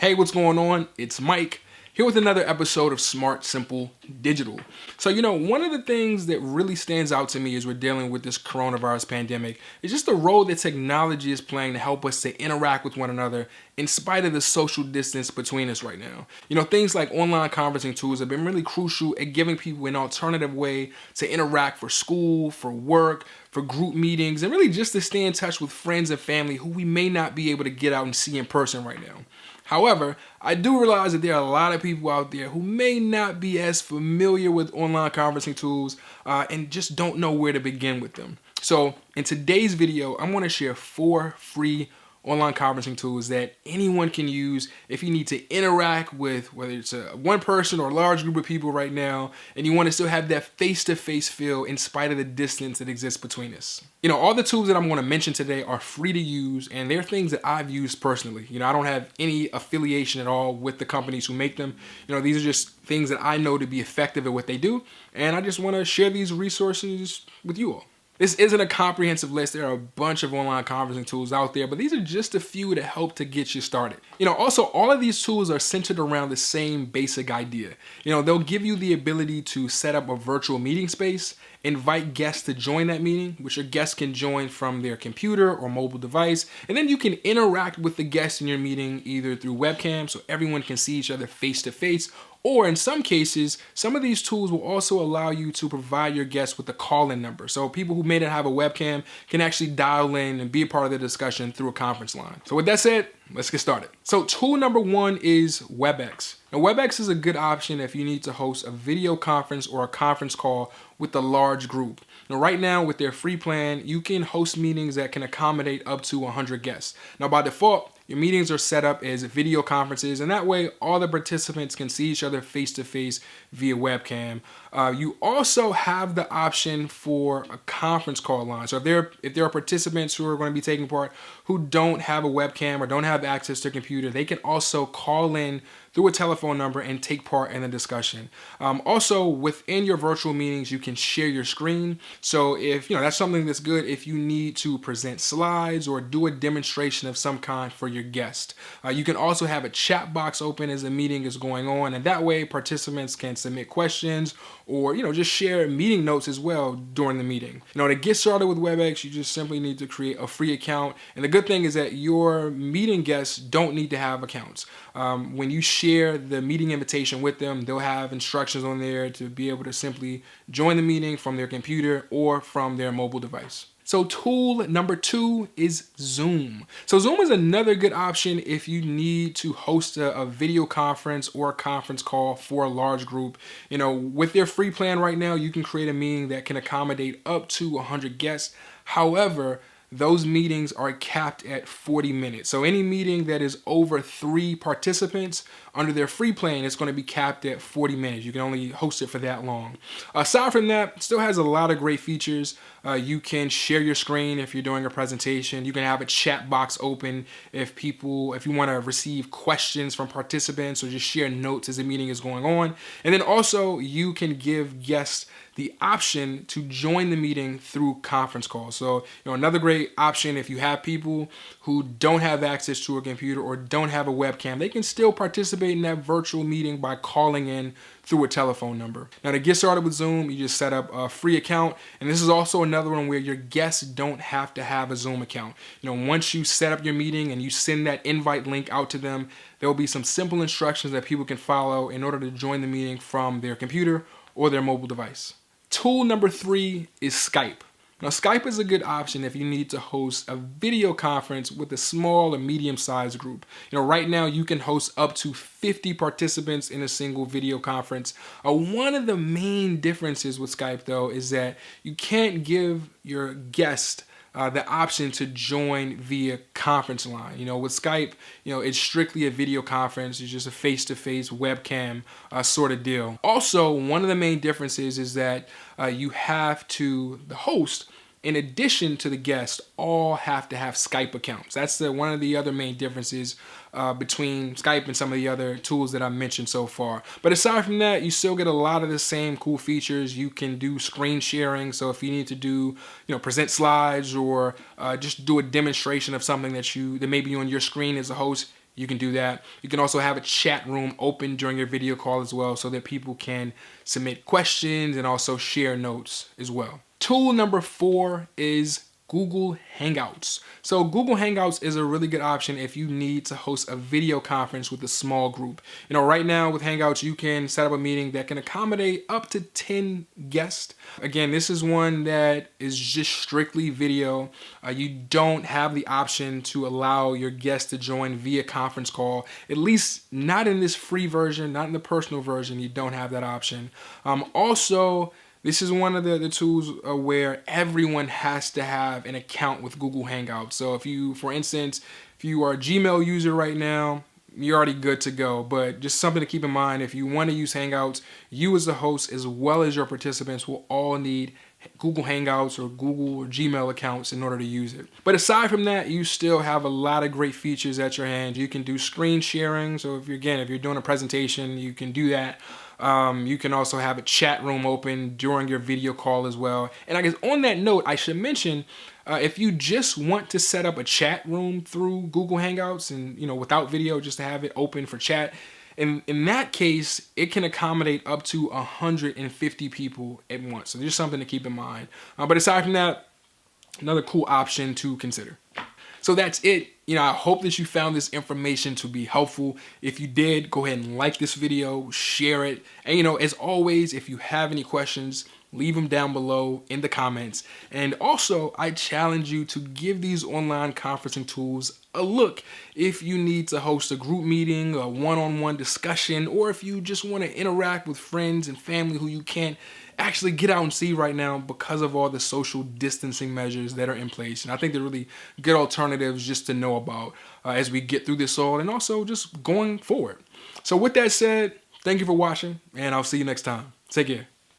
Hey, what's going on? It's Mike here with another episode of Smart Simple Digital. So, one of the things that really stands out to me as we're dealing with this coronavirus pandemic is just the role that technology is playing to help us to interact with one another in spite of the social distance between us right now. Things like online conferencing tools have been really crucial at giving people an alternative way to interact for school, for work, for group meetings, and really just to stay in touch with friends and family who we may not be able to get out and see in person right now. However, I do realize that there are a lot of people out there who may not be as familiar with online conferencing tools and just don't know where to begin with them. So in today's video, I'm going to share 4 free online conferencing tools that anyone can use if you need to interact with, whether it's one person or a large group of people right now, and you want to still have that face-to-face feel in spite of the distance that exists between us. All the tools that I'm going to mention today are free to use, and they're things that I've used personally. I don't have any affiliation at all with the companies who make them. These are just things that I know to be effective at what they do, and I just want to share these resources with you all. This isn't a comprehensive list. There are a bunch of online conferencing tools out there, but these are just a few to help to get you started. Also, all of these tools are centered around the same basic idea. They'll give you the ability to set up a virtual meeting space, invite guests to join that meeting, which your guests can join from their computer or mobile device, and then you can interact with the guests in your meeting either through webcam so everyone can see each other face to face, or in some cases, some of these tools will also allow you to provide your guests with a call-in number. So people who may not have a webcam can actually dial in and be a part of the discussion through a conference line. So with that said, let's get started. So tool number 1 is WebEX. Now WebEX is a good option if you need to host a video conference or a conference call with a large group. Now right now with their free plan, you can host meetings that can accommodate up to 100 guests. Now by default, your meetings are set up as video conferences, and that way all the participants can see each other face to face via webcam. You also have the option for a conference call line. So if there are participants who are going to be taking part who don't have a webcam or don't have access to a computer, they can also call in through a telephone number and take part in the discussion. Also, within your virtual meetings, you can share your screen. So if that's something that's good if you need to present slides or do a demonstration of some kind for your guest. You can also have a chat box open as the meeting is going on, and that way participants can submit questions or just share meeting notes as well during the meeting. To get started with WebEx, you just simply need to create a free account, and the good thing is that your meeting guests don't need to have accounts. When you share the meeting invitation with them, they'll have instructions on there to be able to simply join the meeting from their computer or from their mobile device. So tool number 2 is Zoom. So Zoom is another good option if you need to host a video conference or a conference call for a large group. With their free plan right now, you can create a meeting that can accommodate up to 100 guests. However, those meetings are capped at 40 minutes. So any meeting that is over 3 participants under their free plan is going to be capped at 40 minutes. You can only host it for that long. Aside from that, it still has a lot of great features. You can share your screen if you're doing a presentation. You can have a chat box open if you want to receive questions from participants or just share notes as the meeting is going on. And then also you can give guests the option to join the meeting through conference calls. So, another great option if you have people who don't have access to a computer or don't have a webcam, they can still participate in that virtual meeting by calling in through a telephone number. Now to get started with Zoom, you just set up a free account, and this is also another one where your guests don't have to have a Zoom account. Once you set up your meeting and you send that invite link out to them, there will be some simple instructions that people can follow in order to join the meeting from their computer or their mobile device. Tool number 3 is Skype. Now, Skype is a good option if you need to host a video conference with a small or medium-sized group. Right now you can host up to 50 participants in a single video conference. One of the main differences with Skype, though, is that you can't give your guest the option to join via conference line. With Skype, it's strictly a video conference. It's just a face-to-face webcam sort of deal. Also, one of the main differences is that you have to, the host, in addition to the guests, all have to have Skype accounts. That's one of the other main differences between Skype and some of the other tools that I mentioned so far. But aside from that, you still get a lot of the same cool features. You can do screen sharing. So if you need to do, present slides or just do a demonstration of something that may be on your screen as a host, you can do that. You can also have a chat room open during your video call as well so that people can submit questions and also share notes as well. Tool number 4 is Google Hangouts. So Google Hangouts is a really good option if you need to host a video conference with a small group. Right now with Hangouts, you can set up a meeting that can accommodate up to 10 guests. Again, this is one that is just strictly video. You don't have the option to allow your guests to join via conference call, at least not in this free version, not in the personal version. You don't have that option. Also, this is one of the tools where everyone has to have an account with Google Hangouts. So if you, for instance, if you are a Gmail user right now, you're already good to go. But just something to keep in mind, if you want to use Hangouts, you as the host as well as your participants will all need Google Hangouts or Google or Gmail accounts in order to use it. But aside from that, you still have a lot of great features at your hand. You can do screen sharing. So if you're doing a presentation, you can do that. You can also have a chat room open during your video call as well. And I guess on that note, I should mention, if you just want to set up a chat room through Google Hangouts and, without video, just to have it open for chat, in that case, it can accommodate up to 150 people at once. So just something to keep in mind. But aside from that, another cool option to consider. So that's it. I hope that you found this information to be helpful. If you did, go ahead and like this video, share it. And as always, if you have any questions, leave them down below in the comments. And also, I challenge you to give these online conferencing tools a look if you need to host a group meeting, a one-on-one discussion, or if you just want to interact with friends and family who you can't actually get out and see right now because of all the social distancing measures that are in place. And I think they're really good alternatives just to know about as we get through this all and also just going forward. So with that said, thank you for watching and I'll see you next time. Take care.